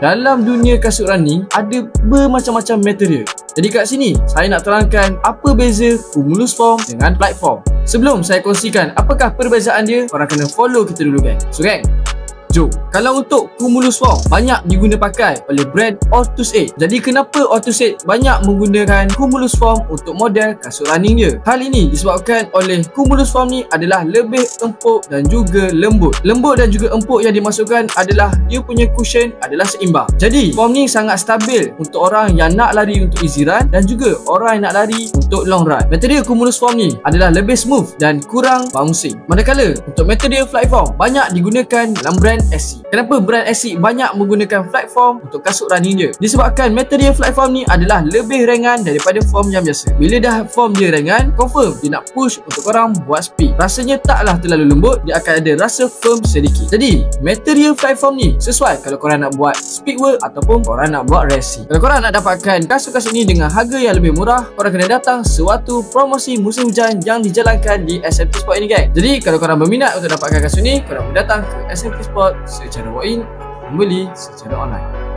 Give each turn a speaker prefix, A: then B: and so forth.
A: dalam dunia kasut running ada bermacam-macam material. Jadi kat sini saya nak terangkan apa beza Cumulus Foam dengan Platform. Sebelum saya kongsikan apakah perbezaan dia, korang kena follow kita dulu gang. So gang, jom. Kalau untuk Cumulus Foam banyak diguna pakai oleh brand Orthus8. Jadi kenapa Orthus8 banyak menggunakan Cumulus Foam untuk model kasut running dia? Hal ini disebabkan oleh Cumulus Foam ni adalah lebih empuk dan juga lembut. Lembut dan juga empuk yang dimasukkan adalah dia punya cushion adalah seimbang. Jadi foam ni sangat stabil untuk orang yang nak lari untuk easy run dan juga orang yang nak lari untuk long run. Material Cumulus Foam ni adalah lebih smooth dan kurang bouncing. Manakala untuk material Platform banyak digunakan dalam brand SC. Kenapa brand SC banyak menggunakan Platform untuk kasut running dia? Disebabkan material Platform ni adalah lebih ringan daripada foam yang biasa. Bila dah foam dia ringan, confirm dia nak push untuk korang buat speed. Rasanya taklah terlalu lembut, dia akan ada rasa firm sedikit. Jadi material Platform ni sesuai kalau korang nak buat speed work ataupun korang nak buat racing. Kalau korang nak dapatkan kasut-kasut ni dengan harga yang lebih murah, korang kena datang sewaktu promosi musim hujan yang dijalankan di SMT Sport ini gang. Jadi kalau korang berminat untuk dapatkan kasut ni, korang boleh datang ke SMT Sport secara walk-in, membeli secara online.